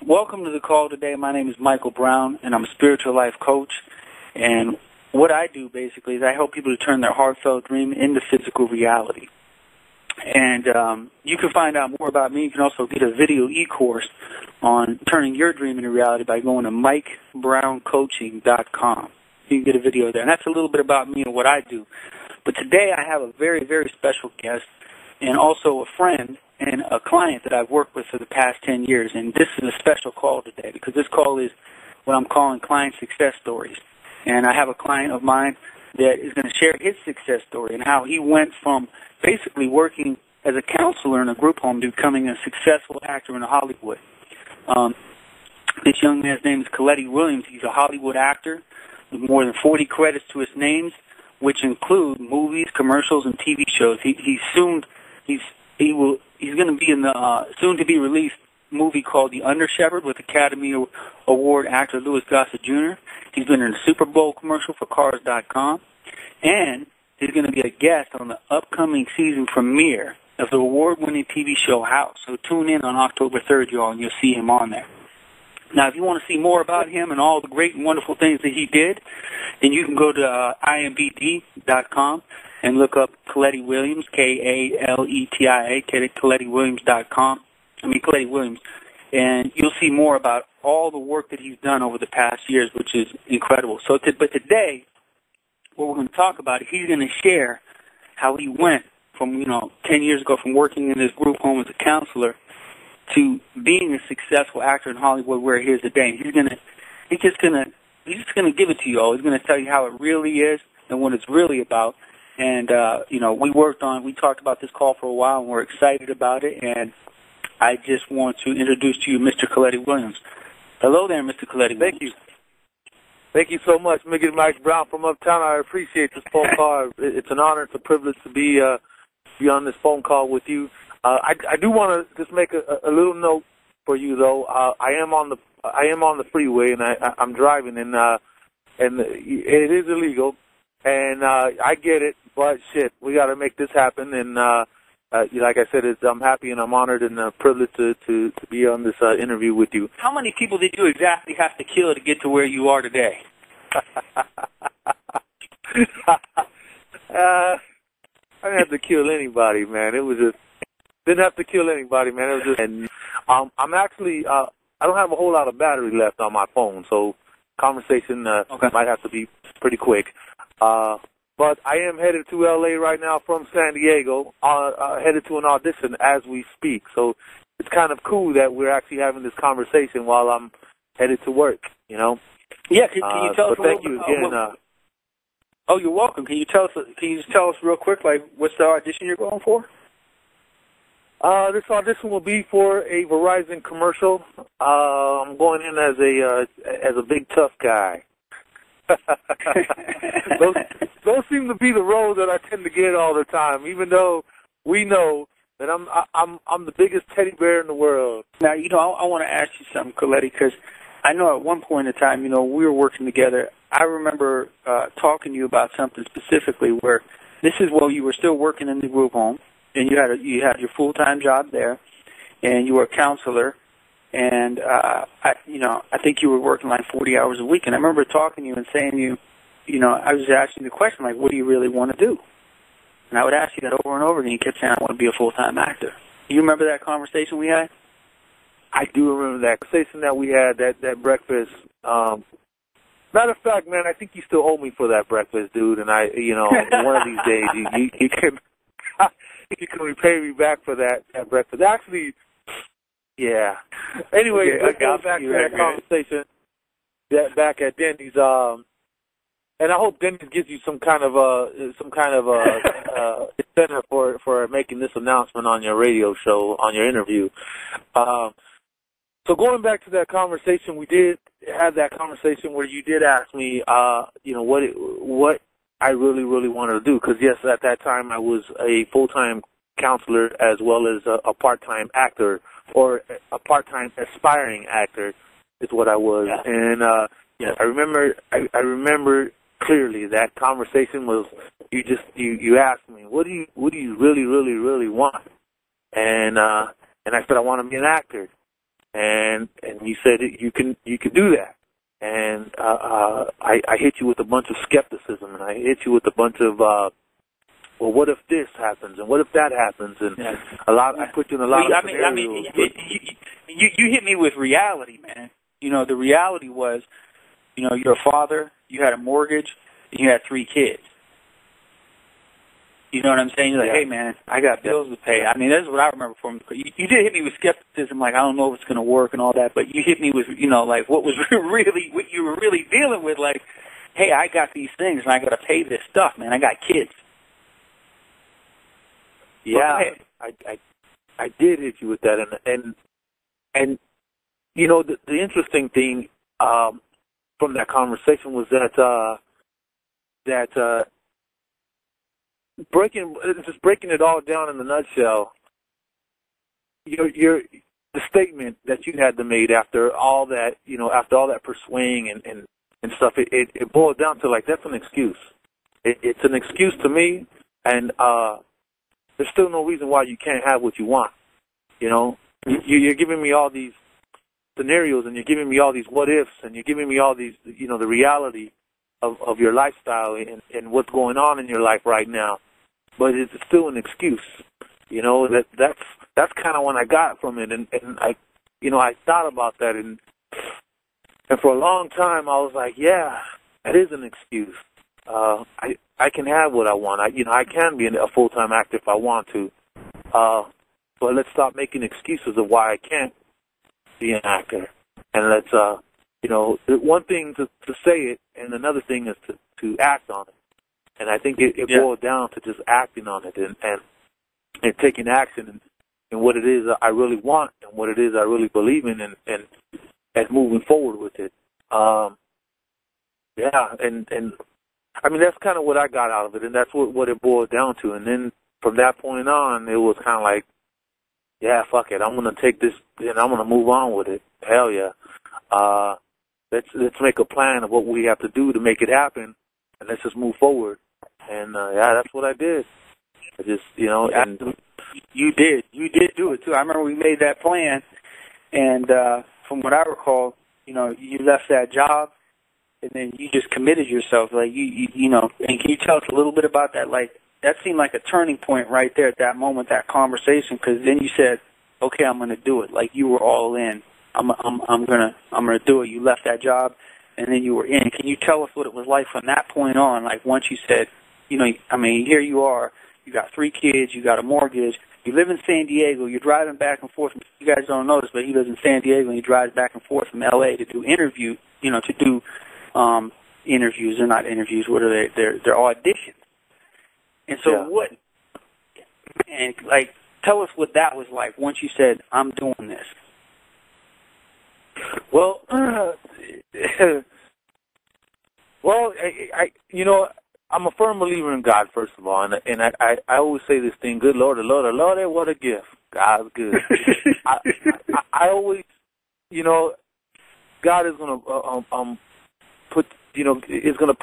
Welcome to the call today. My name is Michael Brown, and I'm a spiritual life coach. And what I do, basically, is I help people to turn their heartfelt dream into physical reality. And you can find out more about me. You can also get a video e-course on turning your dream into reality by going to MikeBrownCoaching.com. You can get a video there. And that's a little bit about me and what I do. But today I have a very, very special guest and also a friend and a client that I've worked with for the past 10 years. And this is a special call today because this call is what I'm calling client success stories. And I have a client of mine that is going to share his success story and how he went from basically working as a counselor in a group home to becoming a successful actor in Hollywood. This young man's name is Kaleti Williams. He's a Hollywood actor with more than 40 credits to his names, which include movies, commercials, and TV shows. He's going to be in the soon-to-be released movie called The Under Shepherd with Academy Award actor Louis Gossett Jr. He's been in a Super Bowl commercial for Cars.com, and he's going to be a guest on the upcoming season premiere of the award-winning TV show House. So tune in on October 3rd, y'all, and you'll see him on there. Now, if you want to see more about him and all the great and wonderful things that he did, then you can go to IMBD.com and look up Kaleti Williams, K-A-L-E-T-I-A, KaletiWilliams.com. Kaleti Williams. And you'll see more about all the work that he's done over the past years, which is incredible. But today, what we're going to talk about, he's going to share how he went from, 10 years ago from working in this group home as a counselor to being a successful actor in Hollywood where he is today. He's just gonna give it to you all. He's gonna tell you how it really is and what it's really about. And we talked about this call for a while, and we're excited about it. And I just want to introduce to you Mr. Kaleti Williams. Hello there, Mr. Kaleti. Thank you. Thank you so much, Mike Brown from Uptown. I appreciate this phone call. It's an honor, it's a privilege to be on this phone call with you. I do want to just make a little note for you, though. I am on the freeway, and I'm driving, and it is illegal, and I get it. But shit, we got to make this happen. And like I said, I'm happy and I'm honored and privileged to be on this interview with you. How many people did you exactly have to kill to get to where you are today? I didn't have to kill anybody, man. Didn't have to kill anybody, man. It was just, and I'm actually, I don't have a whole lot of battery left on my phone, so conversation might have to be pretty quick. But I am headed to L.A. right now from San Diego, headed to an audition as we speak. So it's kind of cool that we're actually having this conversation while I'm headed to work, Yeah, can you tell us? Thank you again. Oh, you're welcome. Can you just tell us real quick, what's the audition you're going for? This audition will be for a Verizon commercial. I'm going in as a big tough guy. those seem to be the roles that I tend to get all the time, even though we know that I'm the biggest teddy bear in the world. Now, I want to ask you something, Kaleti, because I know at one point in time, we were working together. I remember talking to you about something specifically where this is while you were still working in the group home. And you had your full-time job there, and you were a counselor, and I think you were working like 40 hours a week. And I remember talking to you and saying I was asking the question what do you really want to do? And I would ask you that over and over again. You kept saying I want to be a full-time actor. You remember that conversation we had? I do remember that conversation that we had, that breakfast. Matter of fact, man, I think you still owe me for that breakfast, dude. And one of these days you can. You can repay me back for that breakfast. Actually, yeah. Anyway, let's go back to that conversation back at Denny's. And I hope Denny's gives you some kind of incentive for making this announcement on your radio show, on your interview. So going back to that conversation, we did have that conversation where you did ask me, what I really, really wanted to do, because, yes, at that time I was a full-time counselor as well as a part-time actor, or a part-time aspiring actor is what I was. Yeah. And I remember clearly that conversation was you asked me, what do you really, really, really want? And I said I want to be an actor. And and you said you can do that. And I hit you with a bunch of skepticism, and I hit you with a bunch of well, what if this happens, and what if that happens, and I put you in a lot of scenarios. You hit me with reality, man. You know, the reality was, you know, you're a father, you had a mortgage, and you had 3 kids. You know what I'm saying? You're like, hey, man, I got bills to pay. I mean, that's what I remember from you. You did hit me with skepticism, like, I don't know if it's going to work and all that, but you hit me with, you know, like, what you were really dealing with, like, hey, I got these things, and I got to pay this stuff, man. I got kids. Yeah, I did hit you with that, and you know, the interesting thing from that conversation was that breaking it all down in a nutshell, the statement that you had to make after all that, you know, after all that persuading and stuff, it boiled down to, like, that's an excuse. It's an excuse to me, and there's still no reason why you can't have what you want. You know, you're giving me all these scenarios, and you're giving me all these what ifs, and you're giving me all these, you know, the reality of your lifestyle and what's going on in your life right now. But it's still an excuse. You know, that's kind of when I got from it, and I, you know, I thought about that, and for a long time I was like, yeah, that is an excuse. I can have what I want. I can be a full-time actor if I want to. But let's stop making excuses of why I can't be an actor. And let's, you know, one thing to say it, and another thing is to act on it. And I think it boiled down to just acting on it and taking action in what it is I really want and what it is I really believe in and moving forward with it. Yeah, and I mean, that's kind of what I got out of it, and that's what it boiled down to. And then from that point on, it was kind of like, yeah, fuck it, I'm going to take this and I'm going to move on with it. Hell yeah. Let's make a plan of what we have to do to make it happen, and let's just move forward. And, yeah, that's what I did. I just, you know. And You did do it, too. I remember we made that plan, and from what I recall, you know, you left that job, and then you just committed yourself, like you know. And can you tell us a little bit about that? Like, that seemed like a turning point right there at that moment, that conversation, because then you said, "Okay, I'm going to do it." Like, you were all in. I'm gonna do it. You left that job, and then you were in. Can you tell us what it was like from that point on? Like, once you said, you know, I mean, here you are. You got 3 kids. You got a mortgage. You live in San Diego. You're driving back and forth. You guys don't know this, but he lives in San Diego, and he drives back and forth from L.A. to do interviews. They're not interviews. What are they? They're auditions. And so what? And like, tell us what that was like once you said, "I'm doing this." Well, I you know, I'm a firm believer in God, first of all, and I always say this thing: "Good Lord, Lord, what a gift! God's good." I always, you know, God is gonna put, you know, is gonna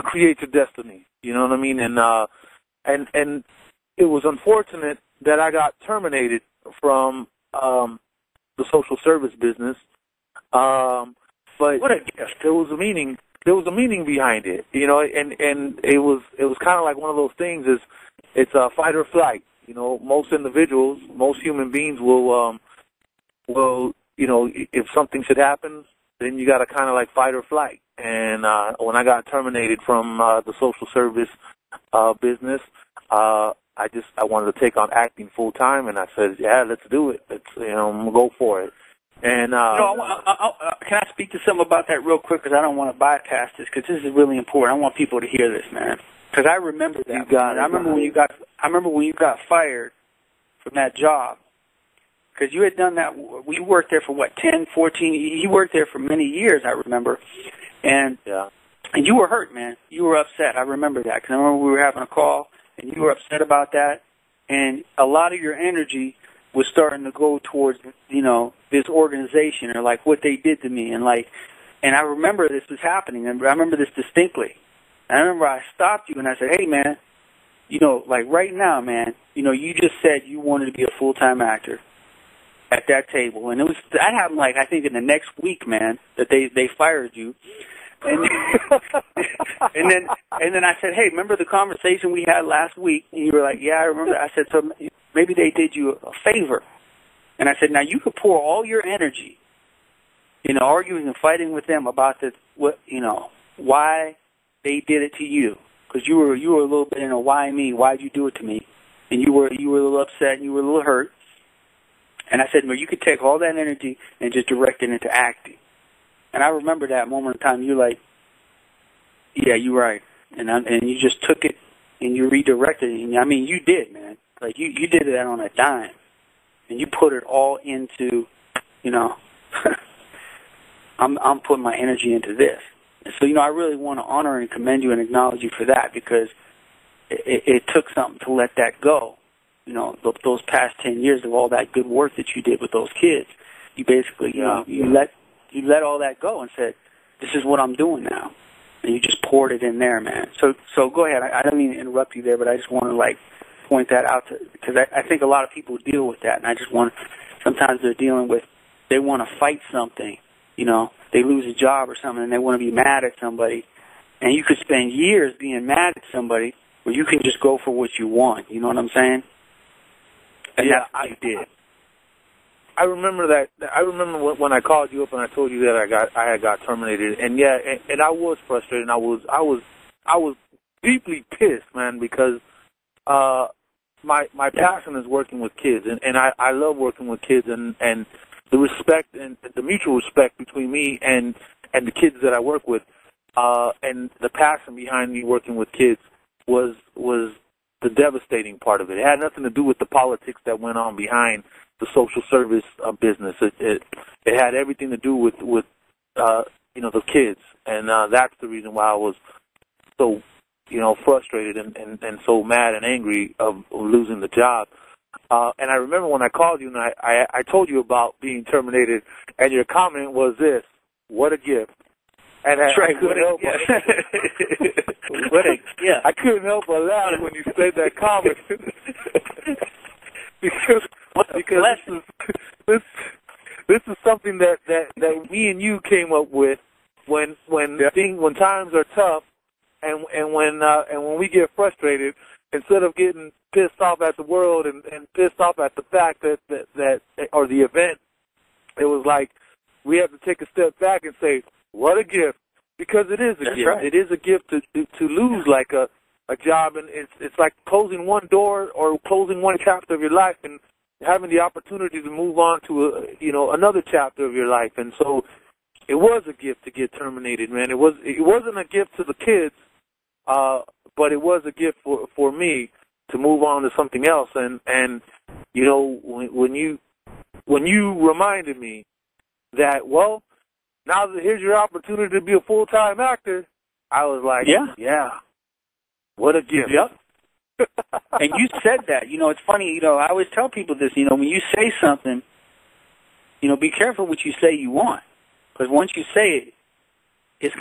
create your destiny. You know what I mean? And it was unfortunate that I got terminated from the social service business. But what a gift! There was a meaning behind it, you know, and it was kind of like one of those things. It's a fight or flight. You know, most individuals, most human beings will, you know, if something should happen, then you got to kind of like fight or flight. And when I got terminated from the social service business, I wanted to take on acting full time, and I said, yeah, let's do it. Let's, you know, I'm gonna go for it. And can I speak to something about that real quick? Because I don't want to bypass this, because this is really important. I want people to hear this, man. Because I remember that. I remember when you got fired from that job. Because you had done that. We worked there for what, 10, 14? You worked there for many years, I remember. And you were hurt, man. You were upset. I remember that. Because I remember we were having a call, and you were upset about that. And a lot of your energy was starting to go towards, you know, this organization, or like what they did to me. And I remember this was happening. And I remember this distinctly. And I remember I stopped you and I said, hey, man, you know, like right now, man, you know, you just said you wanted to be a full-time actor. at that table, and that happened like I think in the next week, man, that they fired you. And and then I said, hey, remember the conversation we had last week? And you were like, yeah, I remember. I said, so maybe they did you a favor. And I said, now you could pour all your energy, arguing and fighting with them about why they did it to you, because you were a little bit in a why me, why'd you do it to me, and you were a little upset and you were a little hurt. And I said, well, you could take all that energy and just direct it into acting. And I remember that moment in time. You're like, yeah, you're right, and you just took it and you redirected it. And, I mean, you did, man. Like you did that on a dime, and you put it all into, I'm putting my energy into this. And so, I really want to honor and commend you and acknowledge you for that, because it took something to let that go. Those past 10 years of all that good work that you did with those kids, you basically, you let all that go and said, this is what I'm doing now. And you just poured it in there, man. So go ahead. I don't mean to interrupt you there, but I just want to, point that out, because I think a lot of people deal with that. And I just sometimes they're dealing with, they want to fight something. They lose a job or something, and they want to be mad at somebody. And you could spend years being mad at somebody where you can just go for what you want. You know what I'm saying? And yeah, that's what you did. I remember that. I remember when I called you up and I told you that I had got terminated, and yeah, and I was frustrated. And I was deeply pissed, man, because my passion is working with kids, and I love working with kids, and the respect and the mutual respect between me and the kids that I work with, and the passion behind me working with kids was the devastating part of it. It had nothing to do with the politics that went on behind the social service business. It had everything to do with the kids, and that's the reason why I was so frustrated and so mad and angry of losing the job. And I remember when I called you and I told you about being terminated, and your comment was this: "What a gift!" And That's right. I couldn't help I couldn't help but laugh when you said that comment because this is something that me and you came up with when times are tough and when we get frustrated. Instead of getting pissed off at the world and pissed off at the fact that or the event, it was like we have to take a step back and say, what a gift, because it is a That's gift. Right. It is a gift to lose like a job, and it's like closing one door or closing one chapter of your life and having the opportunity to move on to another chapter of your life. And so it was a gift to get terminated, man. It wasn't a gift to the kids. But it was a gift for me to move on to something else. And when you reminded me that, well, now that here's your opportunity to be a full-time actor, I was like, yeah, what a gift. Yep. And you said that. It's funny, I always tell people this, when you say something, be careful what you say you want. Because once you say it,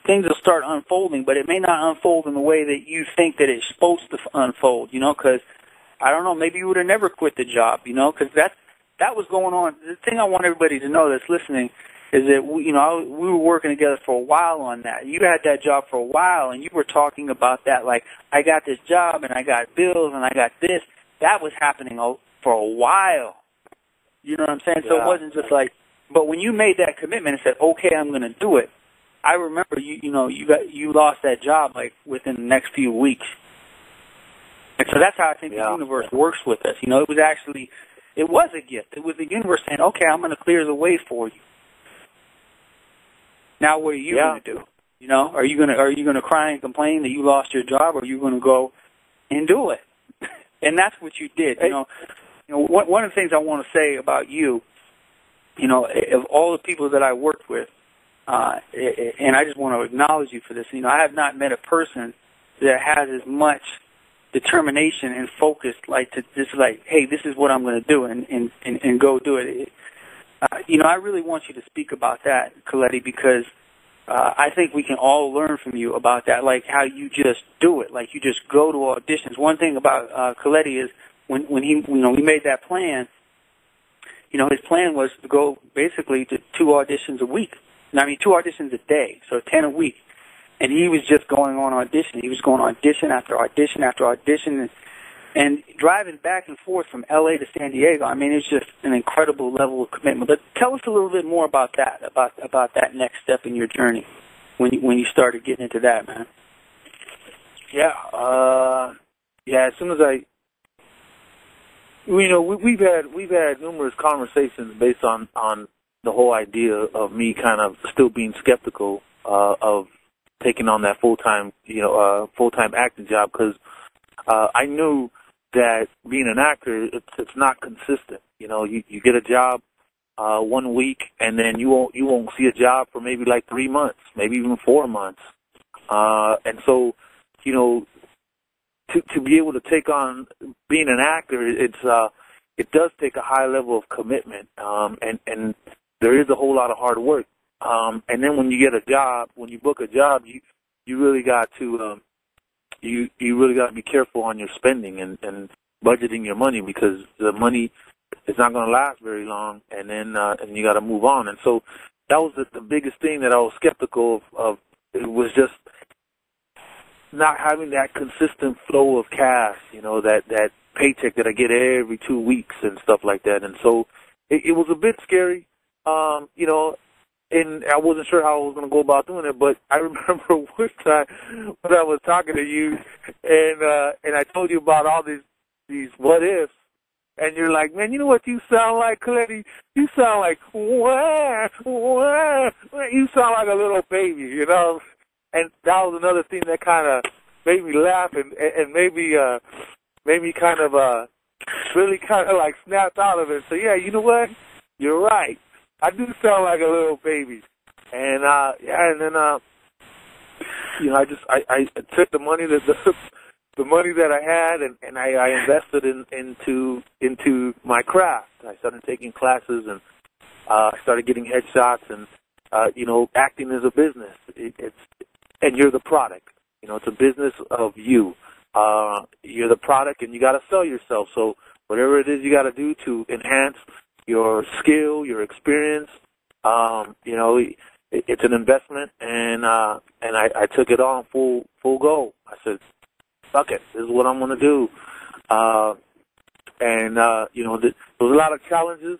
things will start unfolding, but it may not unfold in the way that you think that it's supposed to unfold, because, I don't know, maybe you would have never quit the job, because that was going on. The thing I want everybody to know that's listening is that, we were working together for a while on that. You had that job for a while, and you were talking about that, like, I got this job, and I got bills, and I got this. That was happening for a while. You know what I'm saying? So it wasn't just like, but when you made that commitment and said, okay, I'm going to do it, I remember you lost that job like within the next few weeks. And so that's how I think the universe works with us. It was a gift. It was the universe saying, okay, I'm going to clear the way for you. Now what are you going to do? Are you going to cry and complain that you lost your job, or are you going to go and do it? And that's what you did. One of the things I want to say about you, of all the people that I worked with, and I just want to acknowledge you for this. I have not met a person that has as much determination and focus, hey, this is what I'm going to do, and go do it. I really want you to speak about that, Kaleti, because I think we can all learn from you about that, like how you just do it, like you just go to auditions. One thing about Kaleti is when he made that plan, his plan was to go basically to 2 auditions a week. 2 auditions a day, so 10 a week. And he was just going on audition. He was going audition after audition after audition, and driving back and forth from L.A. to San Diego. I mean, it's just an incredible level of commitment. But tell us a little bit more about that, about that next step in your journey when you started getting into that, man. Yeah, as soon as we've had numerous conversations based on the whole idea of me kind of still being skeptical of taking on that full-time acting job, because I knew that being an actor, it's not consistent. You get a job 1 week, and then you won't see a job for maybe like 3 months, maybe even 4 months. And so, to be able to take on being an actor, it does take a high level of commitment, and there is a whole lot of hard work. And then when you get a job, when you book a job, you really got to you really got to be careful on your spending and budgeting your money, because the money is not going to last very long, and then and you got to move on. And so that was the biggest thing that I was skeptical of. It was just not having that consistent flow of cash, that paycheck that I get every 2 weeks and stuff like that. And so it was a bit scary, and I wasn't sure how I was going to go about doing it. But I remember one time when I was talking to you, and I told you about all these what ifs, and you're like, man, you know what you sound like, Kaleti? You sound like, wah, wah. You sound like a little baby, And that was another thing that kind of made me laugh and made me kind of really kind of like snapped out of it. So yeah, you know what? You're right. I do sound like a little baby. And and then I took the money the money that I had, and I invested into my craft. I started taking classes, and I started getting headshots, and acting is a business. And you're the product. It's a business of you. You're the product, and you got to sell yourself. So whatever it is you got to do to enhance your skill, your experience, it's an investment. And I took it on full go. I said, fuck it. This is what I'm going to do. There was a lot of challenges,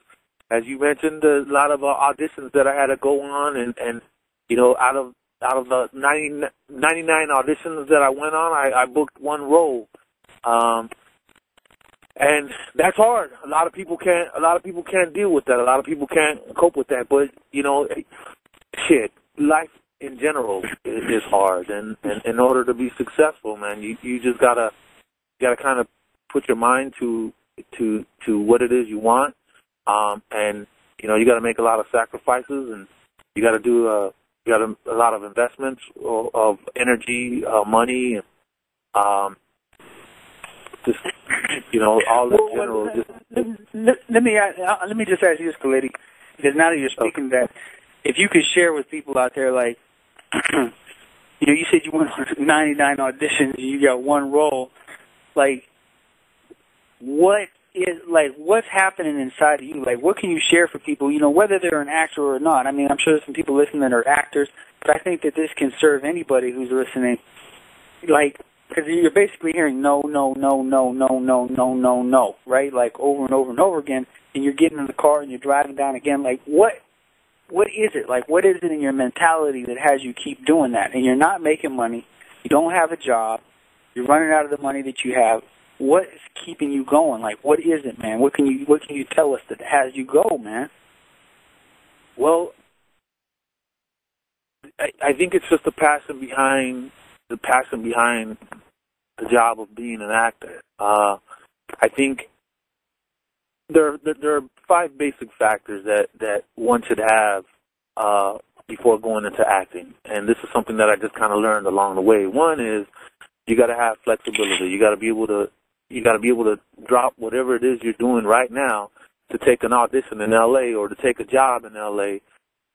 as you mentioned. A lot of auditions that I had to go on, and out of the 99 auditions that I went on, I booked 1 role, and that's hard. A lot of people can't deal with that. A lot of people can't cope with that. But life in general is hard, and in order to be successful, man, you just gotta kind of put your mind to what it is you want, and you got to make a lot of sacrifices, and you got to do a lot of investments of energy, money, and just all in general. Let me just ask you this, Kaleti, because now that you're speaking that, if you could share with people out there, like, you said you went on 99 auditions and you got 1 role, like, what's happening inside of you? Like, what can you share for people, whether they're an actor or not? I mean, I'm sure there's some people listening that are actors, but I think that this can serve anybody who's listening. Like, because you're basically hearing no, no, no, no, no, no, no, no, no, right? Like, over and over and over again, and you're getting in the car and you're driving down again. Like, what is it? Like, what is it in your mentality that has you keep doing that? And you're not making money. You don't have a job. You're running out of the money that you have. What is keeping you going? Like, what is it, man? What can you tell us that has you go, man? Well, I think it's just the passion behind the job of being an actor. I think there are 5 basic factors that one should have before going into acting, and this is something that I just kind of learned along the way. One is you got to have flexibility. You got to be able to drop whatever it is you're doing right now to take an audition in L.A. or to take a job in L.A.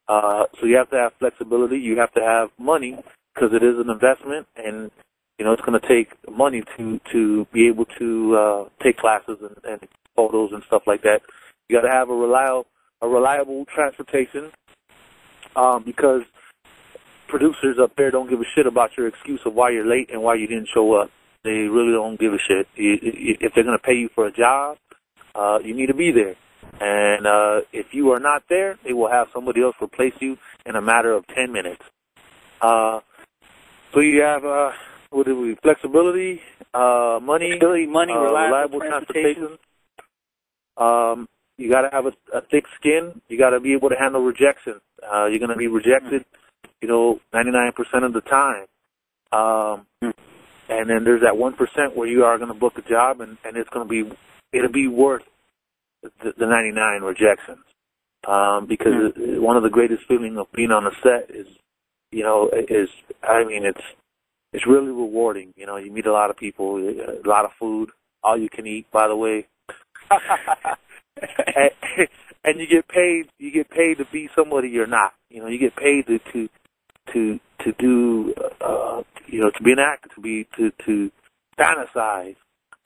So you have to have flexibility. You have to have money, because it is an investment, and it's going to take money to be able to take classes and photos and stuff like that. You got to have a reliable transportation, because producers up there don't give a shit about your excuse of why you're late and why you didn't show up. They really don't give a shit. If they're going to pay you for a job, you need to be there. And if you are not there, they will have somebody else replace you in a matter of 10 minutes. So you have flexibility, money, reliable transportation. You got to have a thick skin. You got to be able to handle rejection. You're going to be rejected, 99% of the time. And then there's that 1% where you are going to book a job, and it'll be worth the 99 rejections. Because one of the greatest feelings of being on a set is it's really rewarding. You meet a lot of people, a lot of food, all you can eat, by the way. and you get paid to be somebody you're not. You get paid to do to be an actor, to fantasize.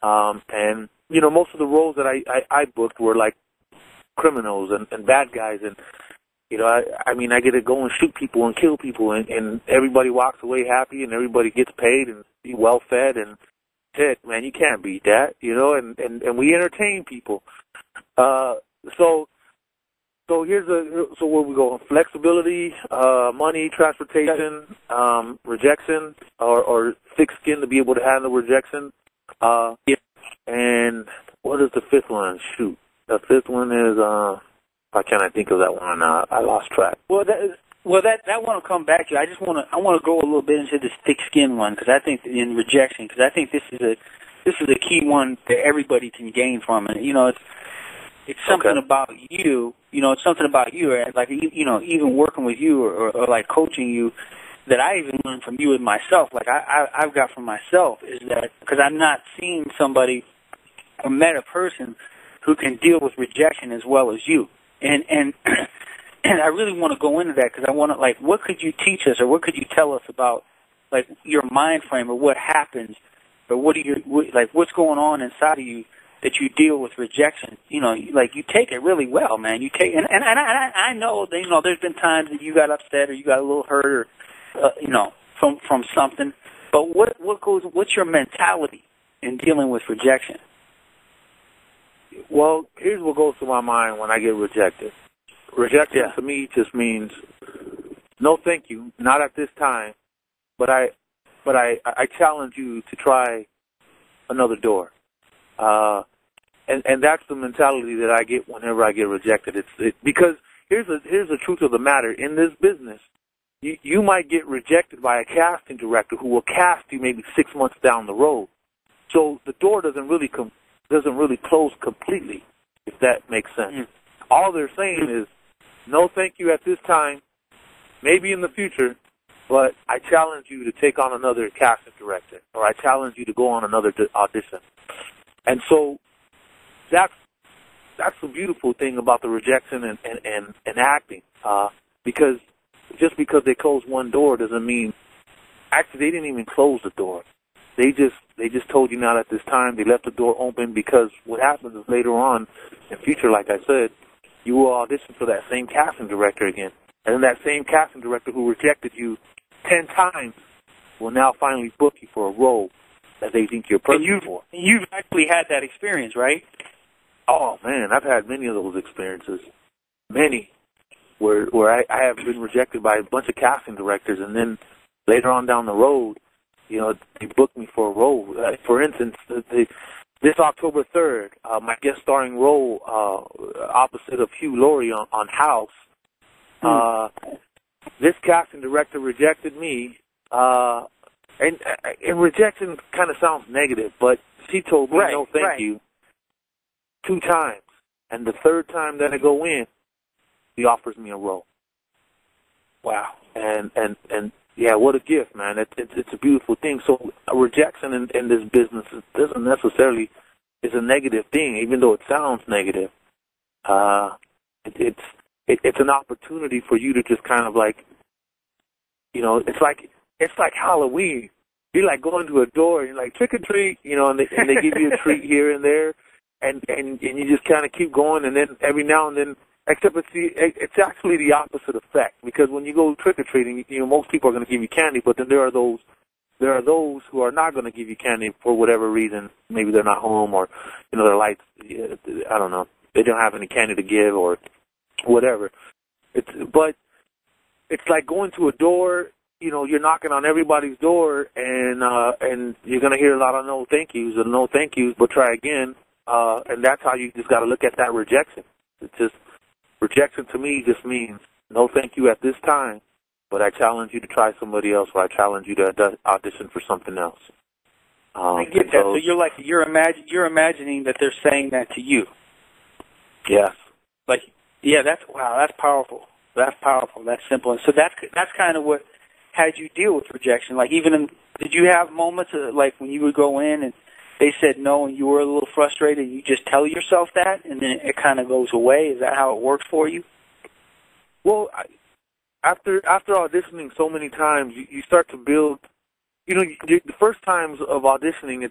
And most of the roles that I booked were like criminals and bad guys, and I get to go and shoot people and kill people, and everybody walks away happy, and everybody gets paid and be well fed, and shit, man, you can't beat that, and we entertain people. So where we go? Flexibility, money, transportation, rejection, or thick skin to be able to handle rejection. And what is the fifth one? Shoot, the fifth one is why can't I think of that one? I lost track. Well, that one will come back to you. I want to go a little bit into this thick skin one, because I think in rejection, because I think this is a key one that everybody can gain from, and it's something about you. It's something about you. Like even working with you or like coaching you, that I even learned from you and myself. Like I've got from myself is that because I'm not seeing somebody or met a person who can deal with rejection as well as you. And and I really want to go into that because I want to, like, what could you teach us or what could you tell us about, like, your mind frame or what happens or what's going on inside of you that you deal with rejection? Like, you take it really well, man. You take and I know that, there's been times that you got upset or you got a little hurt or from something. But what's your mentality in dealing with rejection? Well, here's what goes through my mind when I get rejected. Rejection to me just means no, thank you, not at this time. But I challenge you to try another door. And that's the mentality that I get whenever I get rejected. Because here's the truth of the matter. In this business, you might get rejected by a casting director who will cast you maybe 6 months down the road. So the door doesn't really close completely, if that makes sense. All they're saying is, no, thank you at this time, maybe in the future, but I challenge you to take on another casting director, or I challenge you to go on another audition. And so that's the beautiful thing about the rejection and acting, because just because they close one door doesn't mean, actually they didn't even close the door. They just told you not at this time. They left the door open because what happens is later on in future, like I said, you will audition for that same casting director again. And then that same casting director who rejected you 10 times will now finally book you for a role that they think you're perfect for. You've actually had that experience, right? Oh, man, I've had many of those experiences. Many. Where I have been rejected by a bunch of casting directors, and then later on down the road, they booked me for a role. For instance, this October 3rd, my guest starring role opposite of Hugh Laurie on House, this casting director rejected me, and rejection kind of sounds negative, but she told me no thank you 2 times, and the 3rd time that I go in, he offers me a role. Wow. And yeah, what a gift, man. It's a beautiful thing. So a rejection in this business doesn't necessarily is a negative thing, even though it sounds negative. It's an opportunity for you to just kind of like, it's like Halloween. You're like going to a door and you're like, trick or treat, and they give you a treat here and there. and you just kind of keep going, and then every now and then, except it's actually the opposite effect, because when you go trick-or-treating, most people are going to give you candy, but then there are those who are not going to give you candy for whatever reason. Maybe they're not home, or their lights, I don't know, they don't have any candy to give, or whatever. But it's like going to a door. You're knocking on everybody's door, and you're going to hear a lot of no thank yous and no thank yous, but try again. And that's how you just got to look at that rejection. It's just, rejection to me just means no thank you at this time, but I challenge you to try somebody else, or I challenge you to audition for something else. I get that. So you're imagining that they're saying that to you. Yes. That's powerful. That's powerful. That's simple. And so that's kind of what had you deal with rejection. Did you have moments when you would go in and they said no and you were a little frustrated, and you just tell yourself that and then it kind of goes away? Is that how it works for you? Well, after auditioning so many times, you start to build. The first times of auditioning,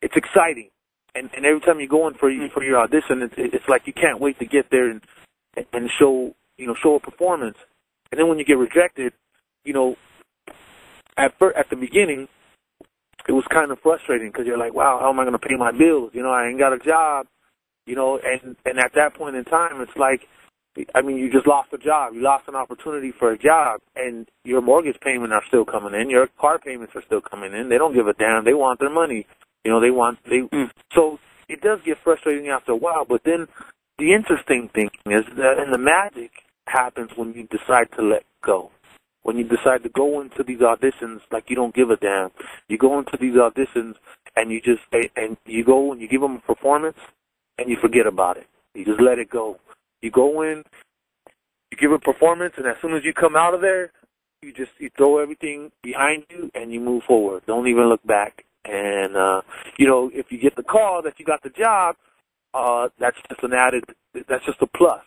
it's exciting, and every time you go in for your audition, it's like you can't wait to get there and show a performance. And then when you get rejected, at the beginning, it was kind of frustrating, because you're like, wow, how am I going to pay my bills? I ain't got a job, and at that point in time, it's like, you just lost a job. You lost an opportunity for a job, and your mortgage payments are still coming in. Your car payments are still coming in. They don't give a damn. They want their money. So it does get frustrating after a while, but then the interesting thing is that, and the magic happens when you decide to let go. When you decide to go into these auditions like you don't give a damn. You go into these auditions and you go and you give them a performance and you forget about it. You just let it go. You go in, you give a performance, and as soon as you come out of there, you throw everything behind you and you move forward. Don't even look back. And if you get the call that you got the job, that's just a plus.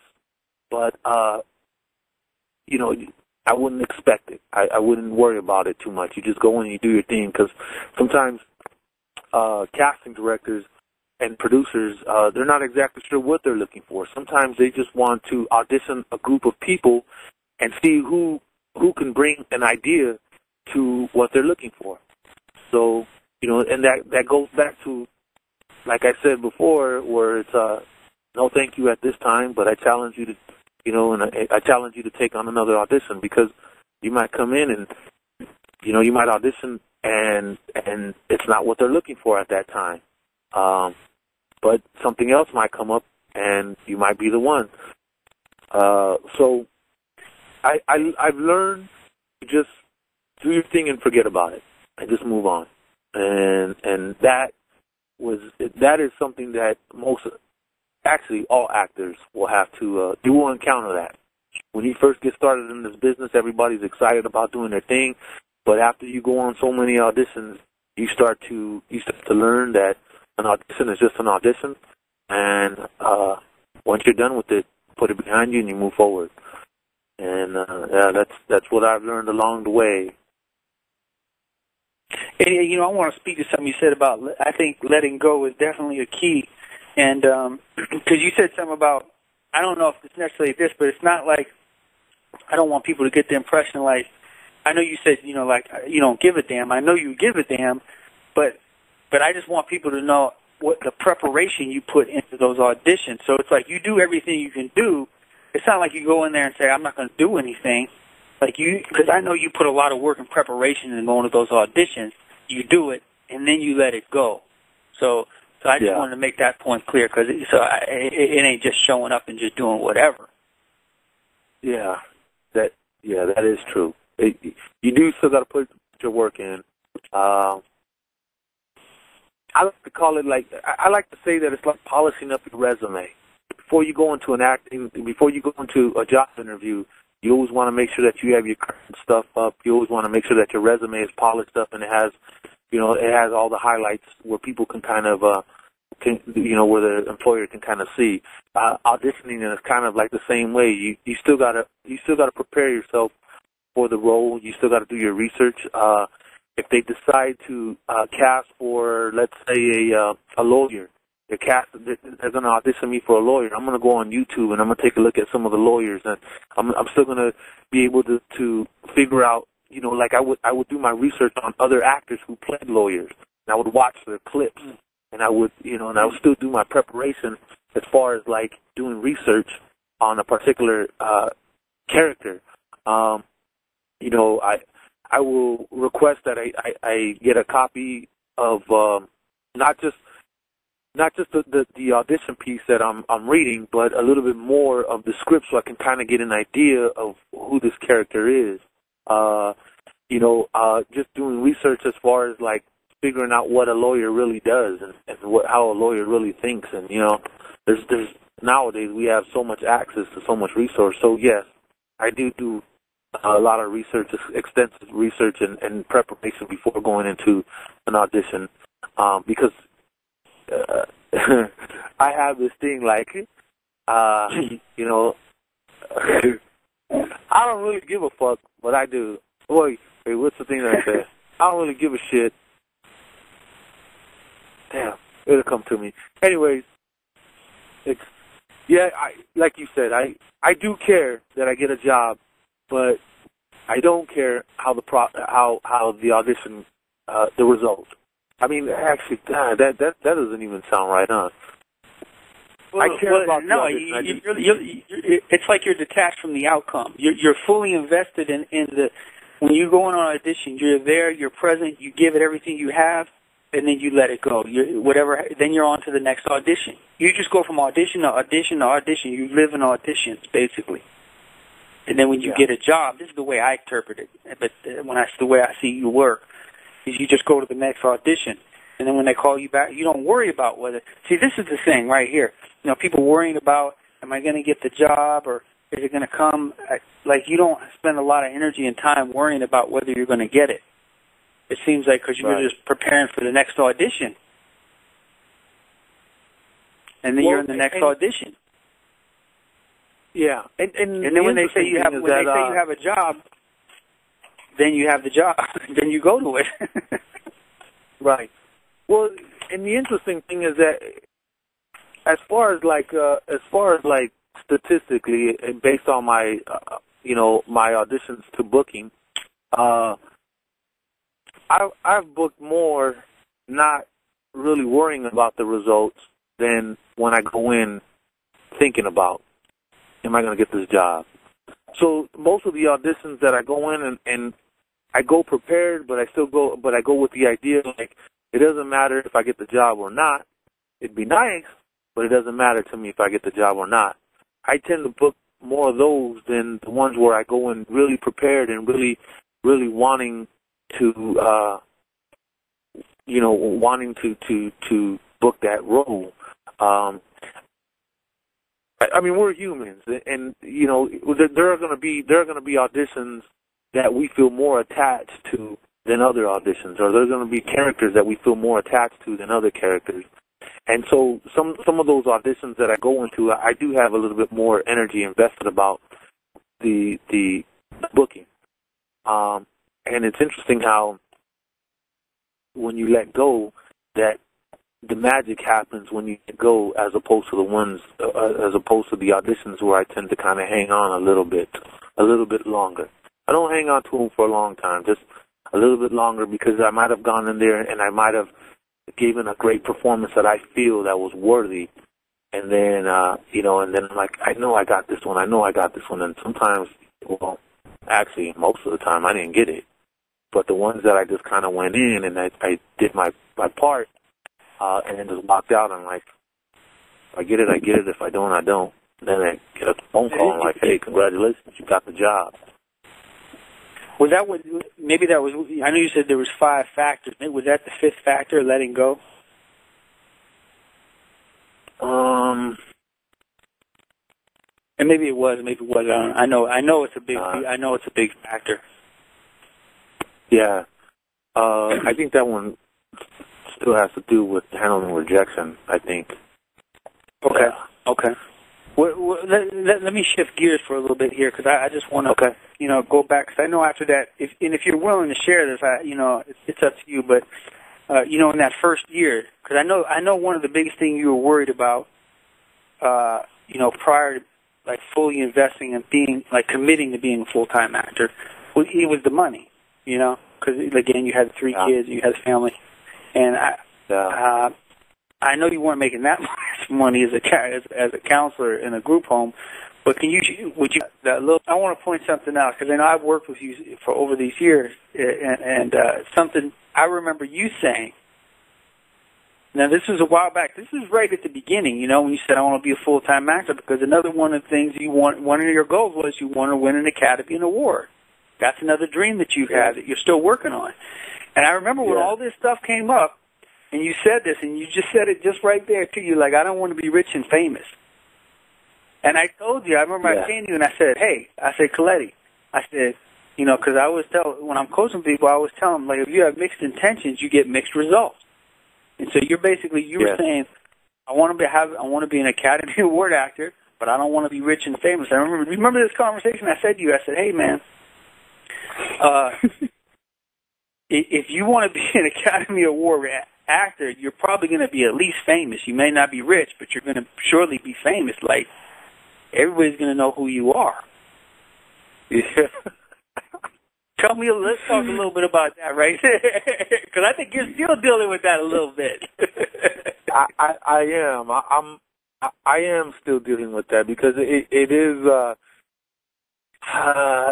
But I wouldn't expect it. I wouldn't worry about it too much. You just go in and you do your thing, because sometimes casting directors and producers, they're not exactly sure what they're looking for. Sometimes they just want to audition a group of people and see who can bring an idea to what they're looking for. So, and that goes back to, like I said before, where it's no thank you at this time, but I challenge you to, I challenge you to take on another audition, because you might come in and, you might audition and it's not what they're looking for at that time. But something else might come up, and you might be the one. So I've learned to just do your thing and forget about it, and just move on. And that is something that actually all actors will have to. You will encounter that. When you first get started in this business, everybody's excited about doing their thing, but after you go on so many auditions, you start to learn that an audition is just an audition, and once you're done with it, put it behind you and you move forward. And that's what I've learned along the way. And, I want to speak to something you said about, I think letting go is definitely a key. And because you said something about, I don't know if it's necessarily this, but it's not like, I don't want people to get the impression like, I know you said, you don't give a damn. I know you give a damn, but I just want people to know what the preparation you put into those auditions. So it's like you do everything you can do. It's not like you go in there and say, I'm not going to do anything. Because I know you put a lot of work and preparation in going to those auditions. You do it, and then you let it go. So I just wanted to make that point clear, because it ain't just showing up and just doing whatever. Yeah, that is true. You do still got to put your work in. I like to call it I like to say that it's like polishing up your resume. Before you go into before you go into a job interview, you always want to make sure that you have your current stuff up. You always want to make sure that your resume is polished up and it has all the highlights where people can kind of, where the employer can kind of see. Auditioning is kind of like the same way. You still gotta prepare yourself for the role. You still got to do your research. If they decide to cast for, let's say, a lawyer, they're going to audition me for a lawyer, I'm going to go on YouTube and I'm going to take a look at some of the lawyers, and I'm still going to be able to figure out, you know, like I would do my research on other actors who played lawyers, and I would watch their clips, and I would, you know, and I would still do my preparation as far as like doing research on a particular character. You know, I will request that I get a copy of not just the audition piece that I'm reading, but a little bit more of the script, so I can kind of get an idea of who this character is. You know, just doing research as far as like figuring out what a lawyer really does and how a lawyer really thinks. And you know, there's nowadays we have so much access to so much resource. So yes, I do a lot of research, extensive research and preparation before going into an audition, because I have this thing like, you know, I don't really give a fuck, but I do. Boy, hey, what's the thing that I said? I don't really give a shit. Damn, it'll come to me. Anyways, like you said, I do care that I get a job, but I don't care how the audition, the result. I mean, actually, God, that doesn't even sound right, huh? Well, I care about the audition. It's like you're detached from the outcome. You're fully invested in the. When you go on an audition, you're there, you're present, you give it everything you have, and then you let it go. Then you're on to the next audition. You just go from audition to audition to audition. You live in auditions, basically. And then when you get a job, this is the way I interpret it, but the way I see you work, is you just go to the next audition. And then when they call you back, you don't worry about whether... See, this is the thing right here. You know, people worrying about, am I going to get the job, or is it going to come? Like, you don't spend a lot of energy and time worrying about whether you're going to get it. It seems like because you're just preparing for the next audition. And then you're in the next audition. Yeah. And then when they say you have a job, then you have the job. Then you go to it. Right. Well, and the interesting thing is that as far as statistically, and based on my my auditions to booking, I've booked more not really worrying about the results than when I go in thinking about, am I going to get this job? So most of the auditions that I go in and I go prepared, but I go with the idea like it doesn't matter if I get the job or not. It'd be nice, but it doesn't matter to me if I get the job or not. I tend to book more of those than the ones where I go in really prepared and really, really wanting to, wanting to book that role. I mean, we're humans, and there are going to be auditions that we feel more attached to than other auditions, or there's going to be characters that we feel more attached to than other characters. And so some of those auditions that I go into, I do have a little bit more energy invested about the booking. And it's interesting how when you let go, that the magic happens when you let go, as opposed to the auditions where I tend to kind of hang on a little bit longer. I don't hang on to them for a long time, just a little bit longer, because I might have gone in there and I might have given a great performance that I feel that was worthy, and then and then I'm like, I know I got this one, and sometimes, well, actually most of the time I didn't get it, but the ones that I just kind of went in and I did my part, and then just walked out, I'm like, if I get it, I get it. If I don't, I don't. And then I get a phone call and like, hey, congratulations, you got the job. Was that what? Maybe that was. I know you said there was 5 factors. Maybe was that the 5th factor, letting go? And maybe it was. Maybe it was. I know it's a big. I know it's a big factor. Yeah, I think that one still has to do with handling rejection, I think. Okay. Yeah. Okay. Well, let me shift gears for a little bit here, because I just want to, go back, because I know after that, if you're willing to share this, it's up to you, but in that first year, because I know one of the biggest things you were worried about, prior to like fully investing and being like committing to being a full-time actor, it was the money, because again you had 3 kids, you had a family, and I know you weren't making that much money as a counselor in a group home, but I want to point something out, because I know I've worked with you for over these years, and something I remember you saying. Now, this was a while back. This is right at the beginning, when you said, I want to be a full-time actor, because another one of the things one of your goals was you want to win an Academy Award. That's another dream that you had that you're still working on. And I remember when all this stuff came up, and you said this, and you just said it just right there to you, like, I don't want to be rich and famous. And I told you, I remember I came to you and I said, Kaleti, I said, because I always when I'm coaching people, I always tell them, like, if you have mixed intentions, you get mixed results. And so you were saying, I want to be an Academy Award actor, but I don't want to be rich and famous. I remember this conversation I said to you, I said, hey, man, if you want to be an Academy Award actor, you're probably going to be at least famous. You may not be rich, but you're going to surely be famous. Like, everybody's going to know who you are. Yeah. Let's talk a little bit about that, right? Because I think you're still dealing with that a little bit. I am still dealing with that, because it is,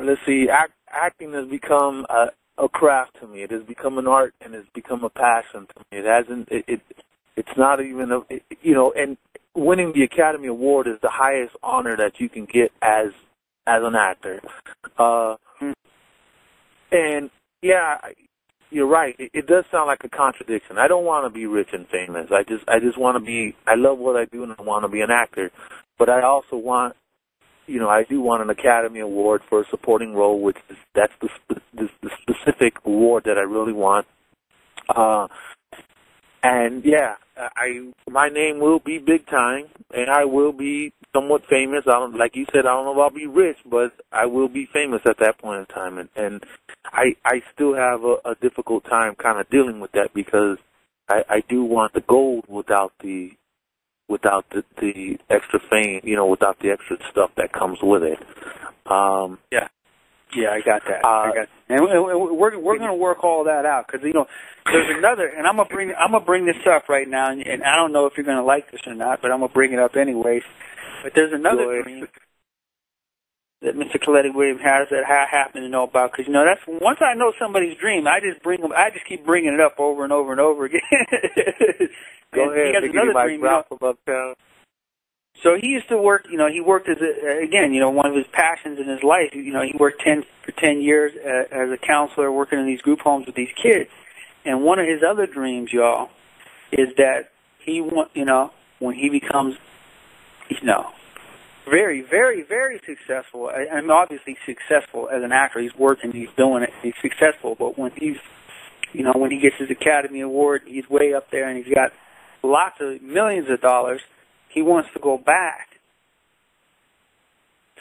let's see, acting has become a craft to me. It has become an art, and it's become a passion to me. It's not even and winning the Academy Award is the highest honor that you can get as an actor. And you're right. It does sound like a contradiction. I don't want to be rich and famous. I just want to be. I love what I do, and I want to be an actor. But I also want, I do want an Academy Award for a supporting role, that's the specific award that I really want. And my name will be big time, and I will be somewhat famous. Like you said, I don't know if I'll be rich, but I will be famous at that point in time. And I still have a difficult time kind of dealing with that, because I do want the gold without the extra fame, without the extra stuff that comes with it. Yeah, I got that. And we're going to work all that out, because there's another, and I'm gonna bring this up right now, and I don't know if you're going to like this or not, but I'm gonna bring it up anyways. But there's another dream that Mr. Kaleti Williams has that I happen to know about, because that's once I know somebody's dream, I just keep bringing it up over and over and over again. Go ahead. He has another dream. From uptown. So he used to work, he worked as one of his passions in his life, he worked for 10 years as a counselor working in these group homes with these kids. And one of his other dreams, y'all, is that when he becomes, very, very, very successful, and obviously successful as an actor, he's working, he's doing it, he's successful, but when when he gets his Academy Award, he's way up there and he's got lots of millions of dollars, he wants to go back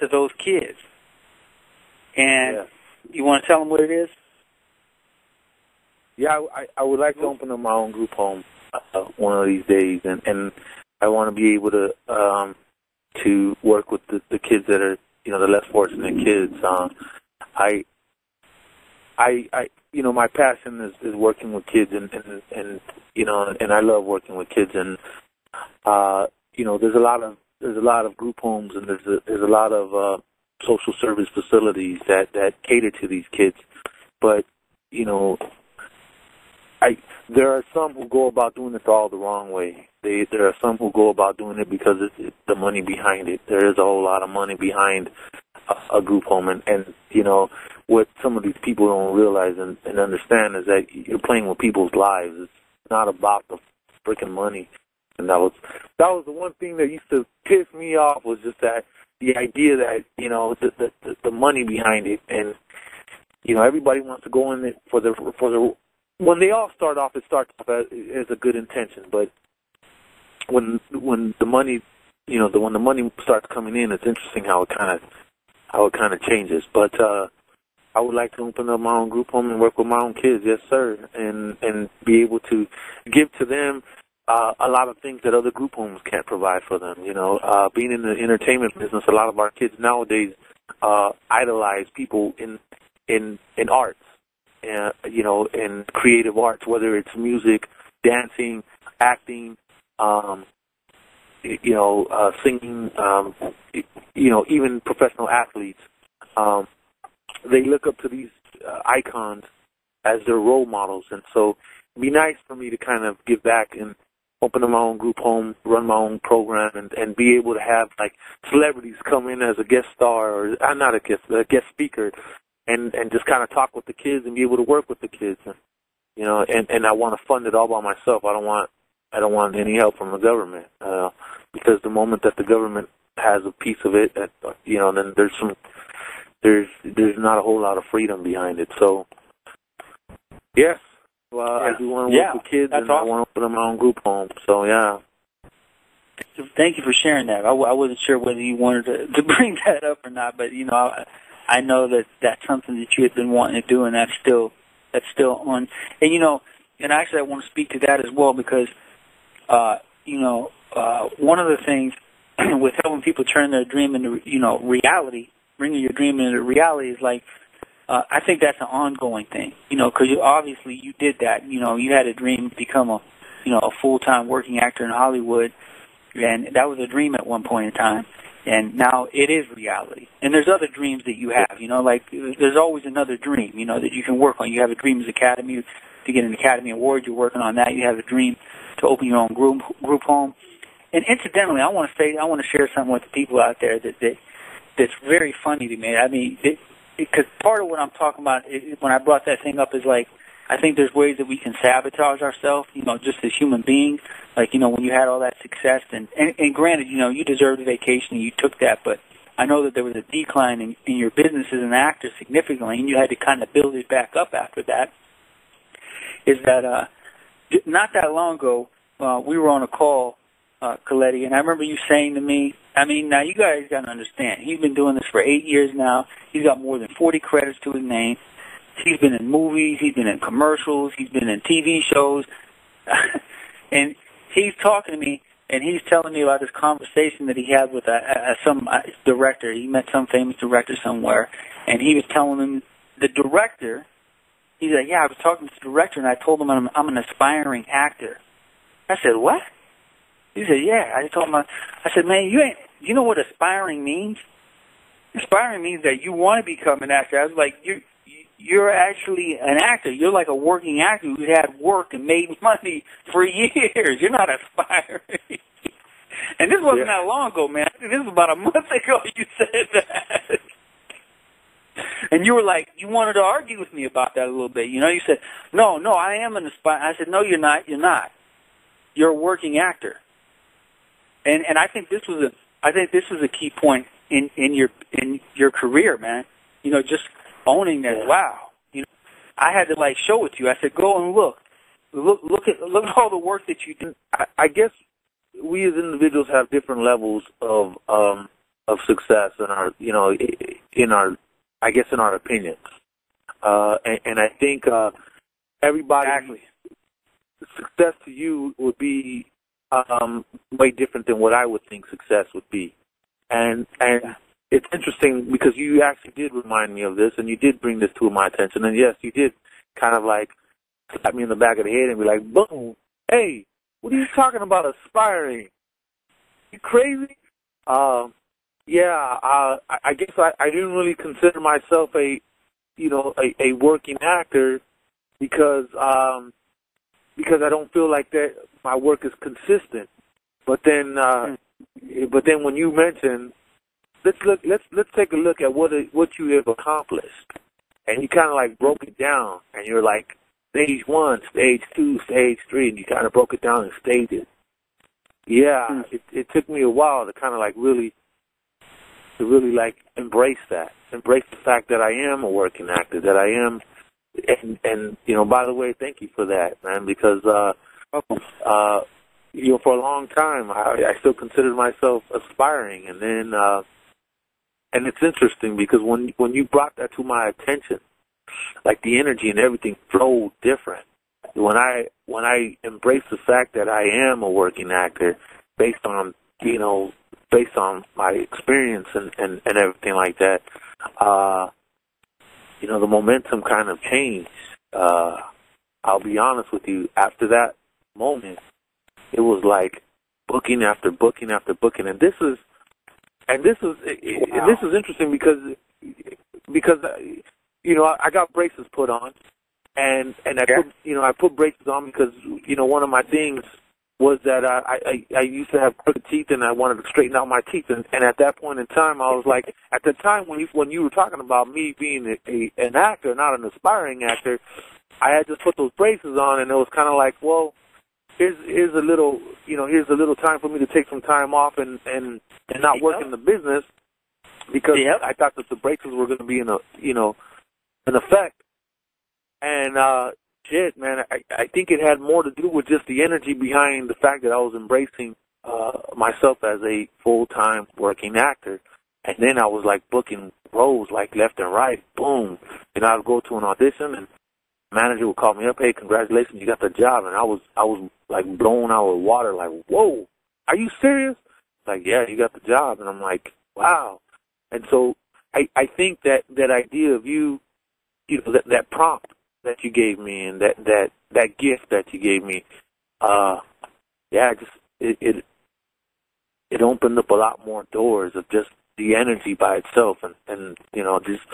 to those kids. And you want to tell them what it is? Yeah, I would like to open up my own group home one of these days, and I want to be able to work with the kids that are the less fortunate kids. My passion is working with kids, and I love working with kids, and there's a lot of group homes, and there's a lot of social service facilities that cater to these kids, but there are some who go about doing it all the wrong way. There are some who go about doing it because it's the money behind it. There is a whole lot of money behind a group home, and what some of these people don't realize and understand is that you're playing with people's lives. It's not about the freaking money. And that was the one thing that used to piss me off, was just that the idea that the money behind it, and everybody wants to go in it for the when they all start off, it starts off as a good intention, but when the money when the money starts coming in, it's interesting how it kind of changes. But I would like to open up my own group home and work with my own kids, yes, sir, and be able to give to them a lot of things that other group homes can't provide for them. You know, being in the entertainment business, a lot of our kids nowadays idolize people in arts, you know, in creative arts, whether it's music, dancing, acting, you know, singing, you know, even professional athletes. They look up to these icons as their role models, and so it'd be nice for me to kind of give back and open my own group home, run my own program, and be able to have like celebrities come in as a guest star or not a guest speaker, and just kind of talk with the kids and be able to work with the kids, and you know, and I want to fund it all by myself. I don't want any help from the government, because the moment that the government has a piece of it, that, you know, then there's not a whole lot of freedom behind it. So, yes, I do want to work with kids, and awesome. I want to open my own group home. So, yeah. Thank you for sharing that. I wasn't sure whether you wanted to bring that up or not, but, you know, I know that that's something that you had been wanting to do, and that's still on. And, you know, and actually I want to speak to that as well because, you know, one of the things with helping people turn their dream into, you know, reality, bringing your dream into reality is like, I think that's an ongoing thing, you know, because obviously you did that. You know, you had a dream to become a full-time working actor in Hollywood, and that was a dream at one point in time, and now it is reality. And there's other dreams that you have, you know, like there's always another dream, you know, that you can work on. You have a dream as Academy to get an Academy Award. You're working on that. You have a dream to open your own group home. And incidentally, I want to share something with the people out there that's very funny to me. I mean, because part of what I'm talking about when I brought that thing up is like, I think there's ways that we can sabotage ourselves, you know, just as human beings. Like, you know, when you had all that success, and granted, you know, you deserved a vacation and you took that, but I know that there was a decline in your business as an actor significantly, and you had to kind of build it back up after that. Is that not that long ago, we were on a call, Kaleti, and I remember you saying to me, I mean, now you guys got to understand, he's been doing this for 8 years now. He's got more than 40 credits to his name. He's been in movies. He's been in commercials. He's been in TV shows. And he's talking to me, and he's telling me about this conversation that he had with some director. He met some famous director somewhere, and he was telling him, the director, he's like, yeah, I was talking to the director, and I told him I'm an aspiring actor. I said, what? He said, yeah. I told him, I said, man, you know what aspiring means? Aspiring means that you want to become an actor. I was like, you're actually an actor. You're like a working actor who had work and made money for years. You're not aspiring. And this wasn't that long ago, man. This was about a month ago you said that. And you were like, you wanted to argue with me about that a little bit. You know, you said, no, I am an aspiring. I said, no, you're not. You're not. You're a working actor. And I think this was a key point in your career, man. You know, just owning that. Wow. You know, I had to like show it to you. I said, go and look at all the work that you do. I guess we as individuals have different levels of success in our, you know, in our opinions. And I think everybody, exactly. Success to you would be way different than what I would think success would be. And it's interesting because you actually did remind me of this, and you did bring this to my attention. And yes, you did kind of like slap me in the back of the head and be like, boom, hey, what are you talking about aspiring? You crazy? I guess I didn't really consider myself a working actor because I don't feel like that my work is consistent. But then when you mentioned, let's take a look at what you have accomplished, and you kind of like broke it down, and you're like stage 1, stage 2, stage 3, and you kind of broke it down in stages. Yeah, it took me a while to kind of like really like embrace the fact that I am a working actor, that I am, and you know, by the way, thank you for that, man, because you know, for a long time I still considered myself aspiring, and then and it's interesting because when you brought that to my attention, like the energy and everything flowed different. When I embrace the fact that I am a working actor based on my experience and everything like that, the momentum kind of changed. I'll be honest with you, after that moment, it was like booking after booking after booking, and this is interesting because I got braces put on, and I put braces on because one of my things was that I used to have crooked teeth and I wanted to straighten out my teeth, and at that point in time I was like, at the time when you were talking about me being an actor, not an aspiring actor, I had just put those braces on, and it was kind of like, well, here's a little time for me to take some time off and not work in the business, because I thought that the braces were going to be in effect. And shit, man, I think it had more to do with just the energy behind the fact that I was embracing myself as a full-time working actor. And then I was like booking roles like left and right, boom. I would go to an audition and the manager would call me up, hey, congratulations, you got the job. And I was like blown out with water, like, whoa, are you serious? Like, yeah, you got the job. And I'm like, wow. And so I think that idea of that prompt that you gave me and that gift that you gave me, it opened up a lot more doors of just the energy by itself and just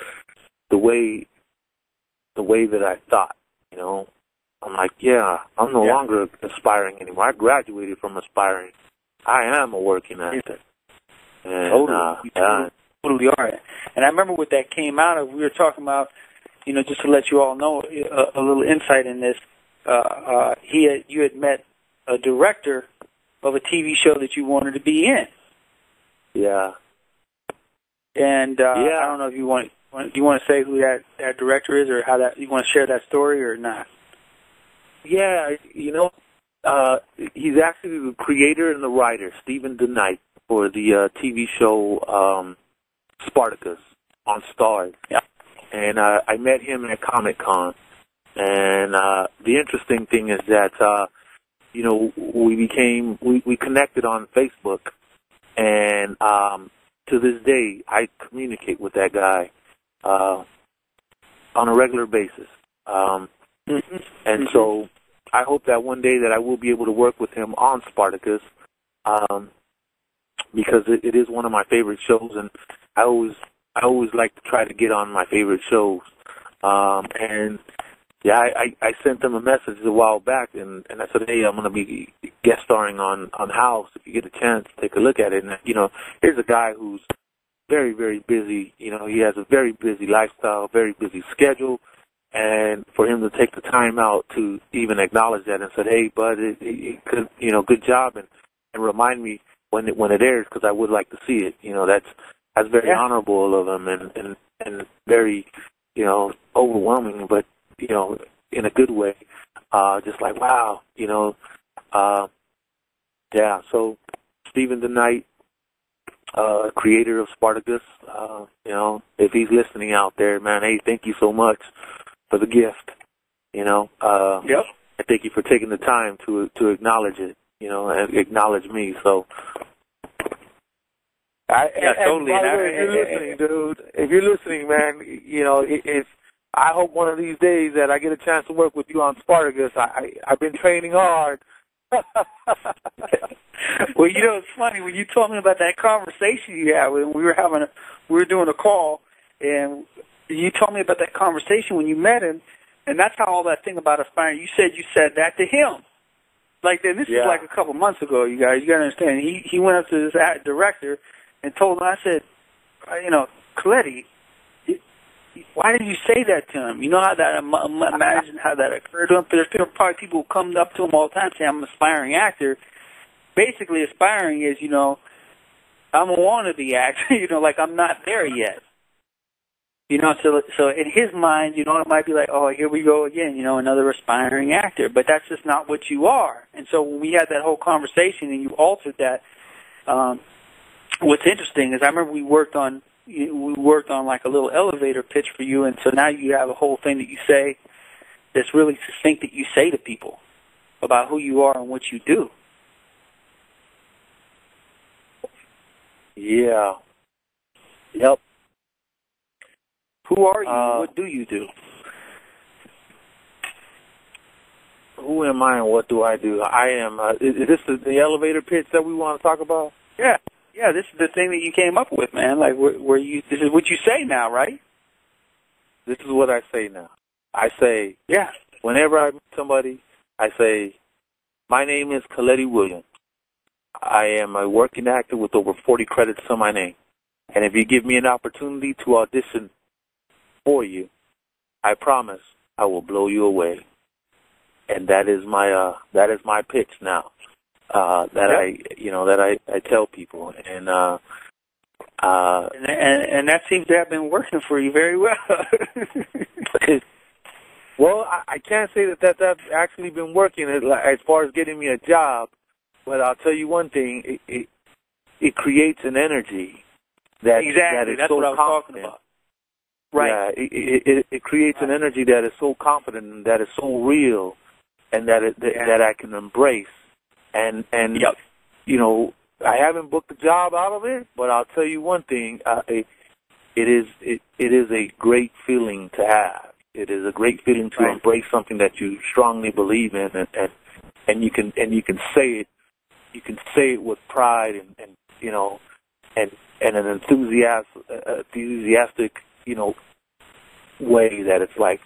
the way that I thought, I'm like, yeah, I'm no longer aspiring anymore. I graduated from aspiring. I am a working actor. And, totally are. And I remember what that came out of. We were talking about, just to let you all know a little insight in this. You had met a director of a TV show that you wanted to be in. Yeah. And I don't know if you want. Do you want to say who that director is, or how that you want to share that story, or not? Yeah, he's actually the creator and the writer, Stephen DeKnight, for the TV show Spartacus on Starz. Yeah. And I met him at Comic-Con. And the interesting thing is that, we connected on Facebook. And to this day, I communicate with that guy on a regular basis. And so I hope that one day that I will be able to work with him on Spartacus, because it is one of my favorite shows, and I always like to try to get on my favorite shows. And yeah, I sent him a message a while back, and I said, hey, I'm going to be guest starring on House. If you get a chance, take a look at it. And here's a guy who's very, very busy. He has a very busy lifestyle, very busy schedule. And for him to take the time out to even acknowledge that and said, hey, bud, it could, good job, and remind me when it airs, because I would like to see it. That's very honorable of him and very, overwhelming, but, in a good way. Just like, wow, so Stephen DeKnight, creator of Spartacus, if he's listening out there, man, hey, thank you so much for the gift, I thank you for taking the time to acknowledge it, and acknowledge me. So, totally. And by the way, if you're listening, dude, if you're listening, man, if I hope one of these days that I get a chance to work with you on Spartacus. I've been training hard. Well, it's funny when you told me about that conversation you had. We were doing a call, and you told me about that conversation when you met him, and that's how all that thing about aspiring. You said that to him. Like, this is like a couple months ago, you guys. You got to understand. He went up to this director and told him, I said, Kaleti, why did you say that to him? You know how that, imagine how that occurred to him. There's probably people who come up to him all the time saying, I'm an aspiring actor. Basically, aspiring is, I'm a wannabe actor, like I'm not there yet. So in his mind, it might be like, oh, here we go again, another aspiring actor. But that's just not what you are. And so when we had that whole conversation and you altered that, what's interesting is I remember we worked on we worked on like a little elevator pitch for you, and so now you have a whole thing that you say that's really succinct that you say to people about who you are and what you do. Yeah. Yep. Who are you? What do you do? Who am I and what do I do? I am. Is this the elevator pitch that we want to talk about? Yeah. Yeah, this is the thing that you came up with, man. Like, where you, this is what you say now, right? This is what I say now. I say, yeah. Whenever I meet somebody, I say, my name is Kaleti Williams. I am a working actor with over 40 credits to my name. And if you give me an opportunity to audition for you, I promise I will blow you away. And that is my pitch now. That I tell people, and that seems to have been working for you very well. Well, I can't say that's actually been working as far as getting me a job, but I'll tell you one thing: it creates an energy that exactly is that's so what I was confident. talking about. Right. Yeah, it creates an energy that is so confident and that is so real, and that I can embrace. And yep. You know, I haven't booked a job out of it, but I'll tell you one thing: it is a great feeling to have. It is a great feeling to embrace something that you strongly believe in, and you can say it. You can say it with pride and you know, and an enthusiastic way that it's like.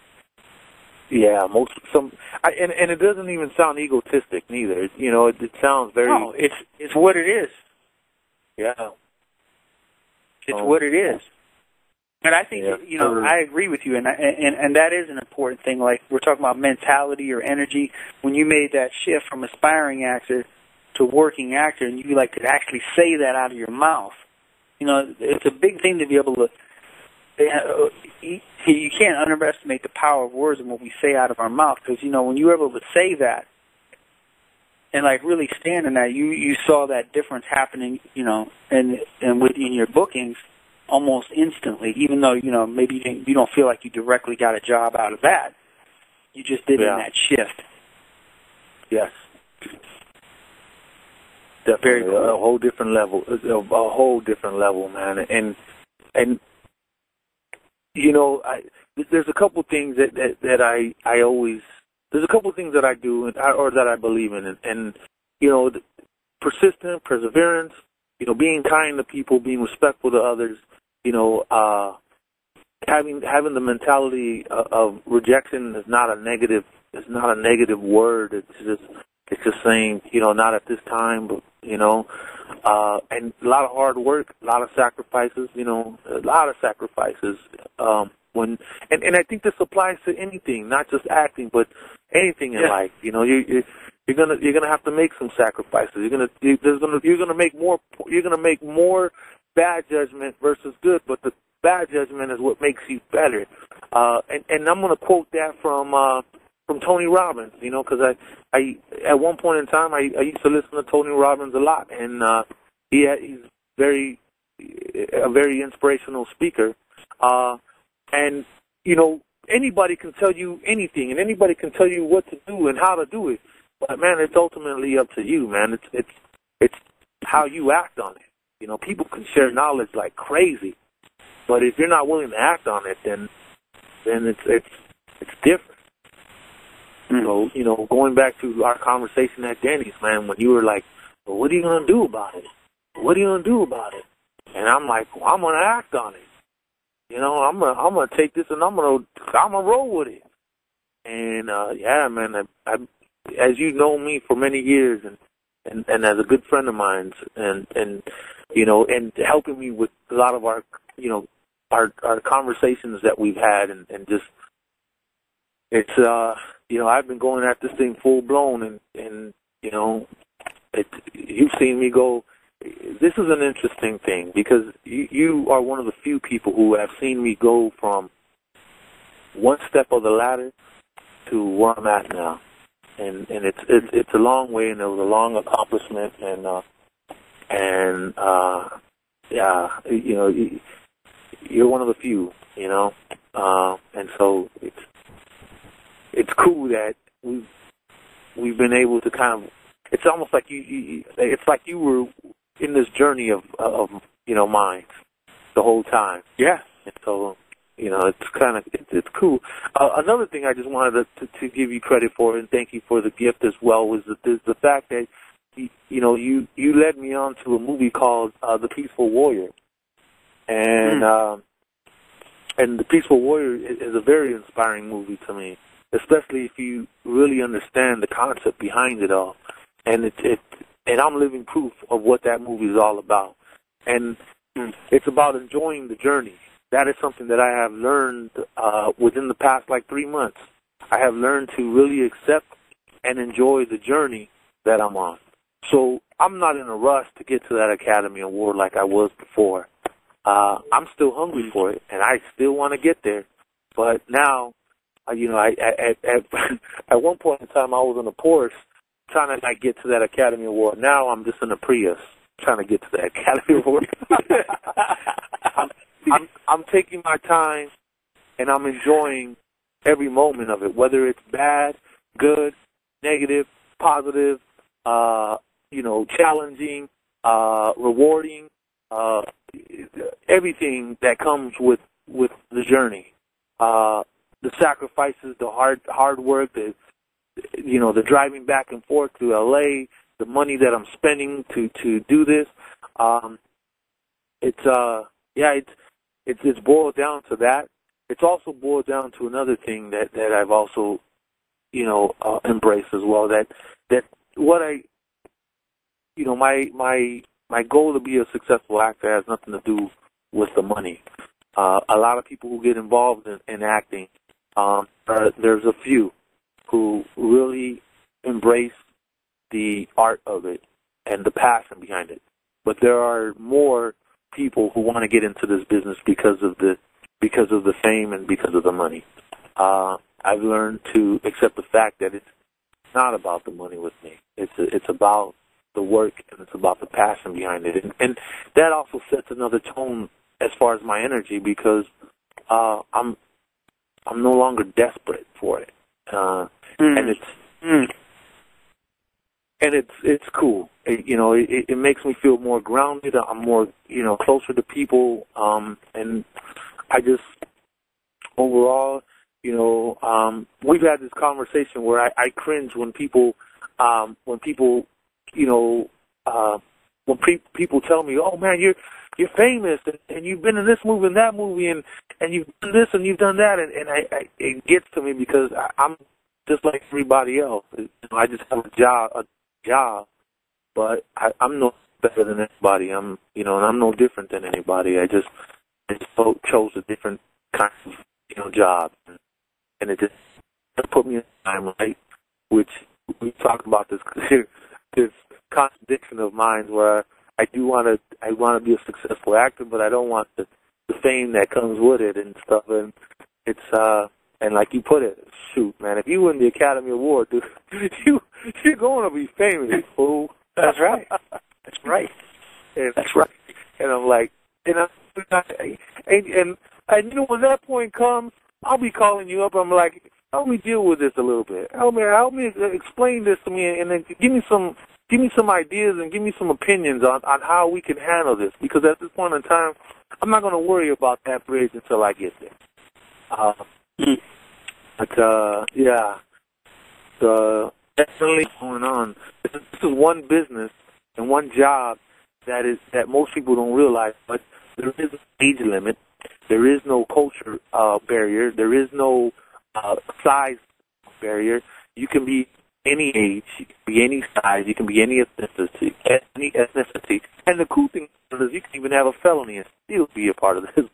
Yeah, and it doesn't even sound egotistic neither. It sounds very. No, it's what it is. Yeah, it's what it is. And I think I agree with you, and that is an important thing. Like we're talking about mentality or energy. When you made that shift from aspiring actor to working actor, and you could actually say that out of your mouth, it's a big thing to be able to. You can't underestimate the power of words and what we say out of our mouth, because when you're able to say that and really stand in that, you saw that difference happening, and within your bookings almost instantly. Even though maybe you don't feel like you directly got a job out of that, you just did in that shift. Yes, definitely. Very cool. A whole different level. A whole different level, man, and. There's a couple things that I always, there's a couple things that I do or that I believe in, and persistent, perseverance, being kind to people, being respectful to others, having the mentality of rejection is not a negative word. It's just saying, not at this time, but and a lot of hard work, a lot of sacrifices, and I think this applies to anything, not just acting, but anything in life. You're gonna have to make some sacrifices. You're gonna make more bad judgment versus good, but the bad judgment is what makes you better. And I'm gonna quote that from Tony Robbins, because I at one point in time I used to listen to Tony Robbins a lot, and he's a very inspirational speaker, and anybody can tell you anything, and anybody can tell you what to do and how to do it, but man, it's ultimately up to you, man. It's how you act on it. People can share knowledge like crazy, but if you're not willing to act on it, then it's different. So, going back to our conversation at Denny's, man, when you were like, well, what are you going to do about it? What are you going to do about it? And I'm like, well, I'm going to act on it. I'm going to take this and I'm going to roll with it. And, yeah, man, I, as you know me for many years and as a good friend of mine and helping me with a lot of our, our conversations that we've had and just, it's, I've been going at this thing full blown, and you've seen me go. This is an interesting thing because you are one of the few people who have seen me go from one step of the ladder to where I'm at now, and it's a long way, and it was a long accomplishment, and yeah, you're one of the few, you know, and so it's cool that we've been able to kind of. It's almost like it's like you were in this journey of mine the whole time. Yeah. And so, it's kind of it's cool. Another thing I just wanted to give you credit for and thank you for the gift as well was the fact that you led me on to a movie called The Peaceful Warrior, and The Peaceful Warrior is a very inspiring movie to me, especially if you really understand the concept behind it all. And and I'm living proof of what that movie is all about. And it's about enjoying the journey. That is something that I have learned within the past 3 months. I have learned to really accept and enjoy the journey that I'm on. So I'm not in a rush to get to that Academy Award like I was before. I'm still hungry for it, and I still want to get there. But now, at one point in time, I was in a Porsche trying to get to that Academy Award. Now I'm just in a Prius trying to get to that Academy Award. I'm taking my time, and I'm enjoying every moment of it, whether it's bad, good, negative, positive, challenging, rewarding, everything that comes with the journey, the sacrifices, the hard work, the driving back and forth to LA, the money that I'm spending to do this. It's boiled down to that. It's also boiled down to another thing that I've also embraced as well. That what I my goal to be a successful actor has nothing to do with the money. A lot of people who get involved in acting, there's a few who really embrace the art of it and the passion behind it. But there are more people who want to get into this business because of the fame and because of the money. I've learned to accept the fact that it's not about the money with me. It's about the work and it's about the passion behind it, and that also sets another tone as far as my energy because I'm no longer desperate for it, and it's cool. It makes me feel more grounded. I'm more closer to people, and I just overall we've had this conversation where I cringe when people people tell me, "Oh man, you're famous and you've been in this movie and that movie and you've done this and you've done that," and it gets to me because I'm just like everybody else. I just have a job, but I'm no better than anybody. And I'm no different than anybody. I just chose a different kind of job, and it just put me in the limelight, which we talk about this contradiction of mine where I want to be a successful actor, but I don't want the fame that comes with it and stuff. And it's and like you put it, shoot, man, if you win the Academy Award, dude, you're going to be famous, fool. That's right. That's right. That's right. And I'm like, and when that point comes, I'll be calling you up. I'm like, help me deal with this a little bit. Help me explain this to me, and then give me some ideas and give me some opinions on how we can handle this. Because at this point in time, I'm not going to worry about that bridge until I get there. Definitely going on. This is one business and one job that most people don't realize. But there is an age limit. There is no culture barrier. There is no size barrier. You can be any age, you can be any size, you can be any ethnicity. And the cool thing is you can even have a felony and still be a part of this.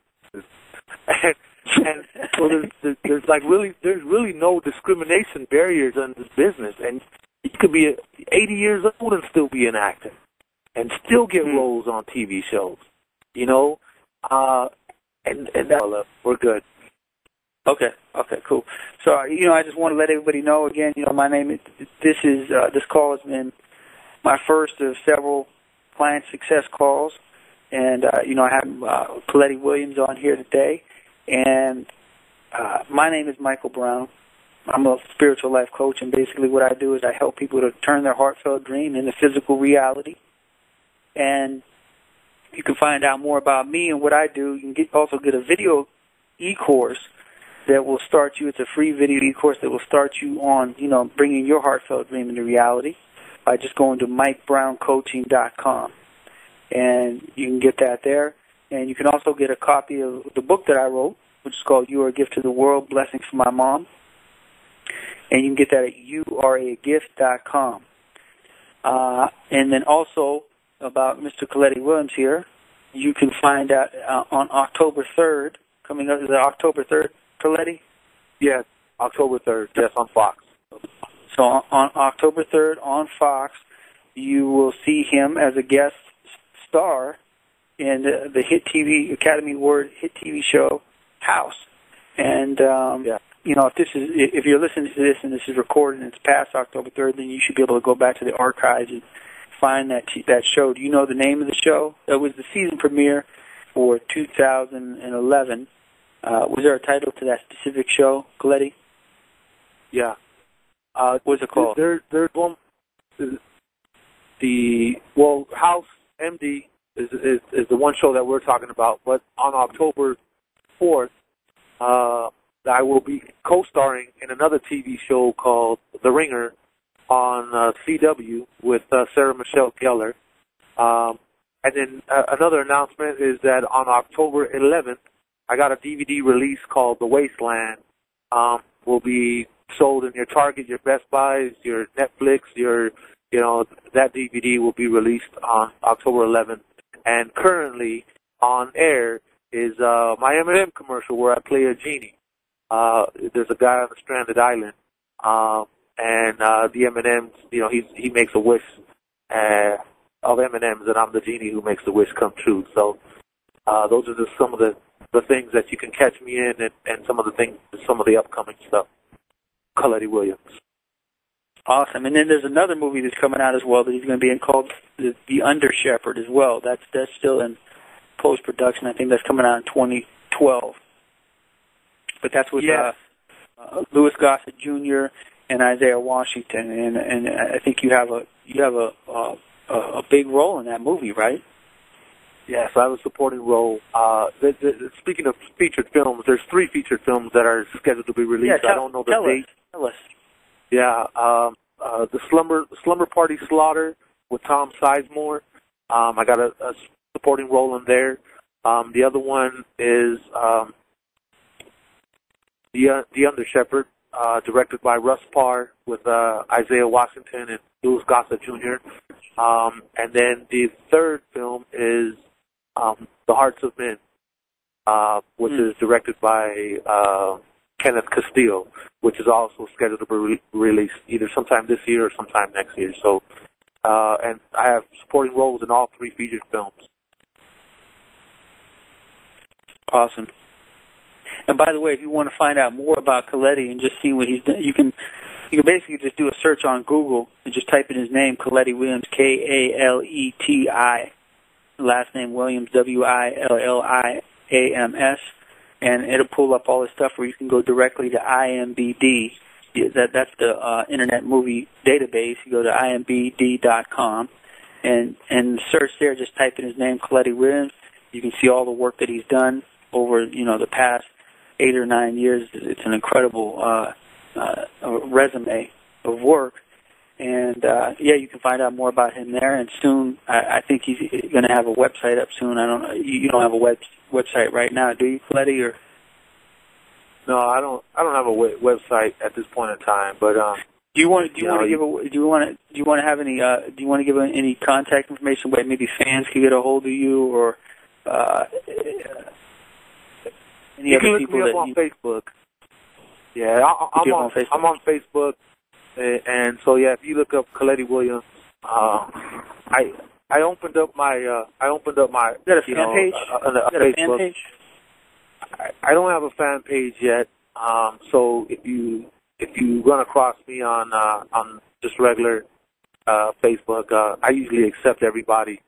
And so there's really no discrimination barriers in this business. And you could be 80 years old and still be an actor and still get roles on TV shows. And we're good. Okay, cool. So, I just want to let everybody know again, my name is, this call has been my first of several client success calls. And, I have Kaleti Williams on here today. And my name is Michael Brown. I'm a spiritual life coach, and basically what I do is I help people to turn their heartfelt dream into physical reality. And you can find out more about me and what I do. You can also get a video e-course that will start you. It's a free video e-course that will start you on, bringing your heartfelt dream into reality by just going to MikeBrownCoaching.com. And you can get that there. And you can also get a copy of the book that I wrote, which is called You Are a Gift to the World, Blessings from My Mom. And you can get that at youareagift.com. And then also about Mr. Kaleti Williams here, you can find out on October 3rd, coming up, is it October 3rd, Kaleti? Yes, October 3rd, yes, on Fox. So on October 3rd on Fox, you will see him as a guest star in the hit TV, Academy Award hit TV show, House. And, if you're listening to this and this is recorded and it's past October 3rd, then you should be able to go back to the archives and find that show. Do you know the name of the show? It was the season premiere for 2011. Was there a title to that specific show, Kaleti? Yeah. What's it called? There's one. House MD is the one show that we're talking about. But on October 4th, I will be co-starring in another TV show called The Ringer on CW with Sarah Michelle Gellar. And then another announcement is that on October 11th, I got a DVD release called The Wasteland. Will be sold in your Target, your Best Buys, your Netflix, that DVD will be released on October 11th. And currently on air is my M&M commercial where I play a genie. There's a guy on a stranded island, and the M&Ms, he makes a wish of M&Ms, and I'm the genie who makes the wish come true. So those are just some of the things that you can catch me in, and some of the upcoming stuff. Kaleti Williams. Awesome. And then there's another movie that's coming out as well that he's going to be in called The Under Shepherd as well. That's still in post-production. I think that's coming out in 2012. But that's with Louis Gossett Jr. and Isaiah Washington, and I think you have a big role in that movie, right? Yes, I have a supporting role. Speaking of featured films, there's 3 featured films that are scheduled to be released. I don't know the date. Tell us. Yeah, the Slumber Party Slaughter with Tom Sizemore. I got a supporting role in there. The other one is The Under Shepherd, directed by Russ Parr with Isaiah Washington and Louis Gossett Jr. And then the third film is The Hearts of Men, which is directed by Kenneth Castillo, which is also scheduled to be released either sometime this year or sometime next year. So, and I have supporting roles in all 3 featured films. Awesome. And by the way, if you want to find out more about Kaleti and just see what he's done, you can basically just do a search on Google and just type in his name, Kaleti Williams, Kaleti, last name Williams, Williams, and it'll pull up all this stuff where you can go directly to IMBD. That's the Internet Movie Database. You go to IMBD.com and search there. Just type in his name, Kaleti Williams. You can see all the work that he's done over the past 8 or 9 years. It's an incredible resume of work. And, you can find out more about him there. And soon, I think he's going to have a website up soon. I don't know. You don't have a website right now, do you, Kaleti? Or? No, I don't have a website at this point in time. But do you want to give any contact information where maybe fans can get a hold of you, or any other people that on Facebook? Yeah, I'm on Facebook. And so if you look up Kaleti Williams, I opened up my Is that a fan page? Facebook. Page? I don't have a fan page yet. So if you run across me on just regular Facebook, I usually accept everybody.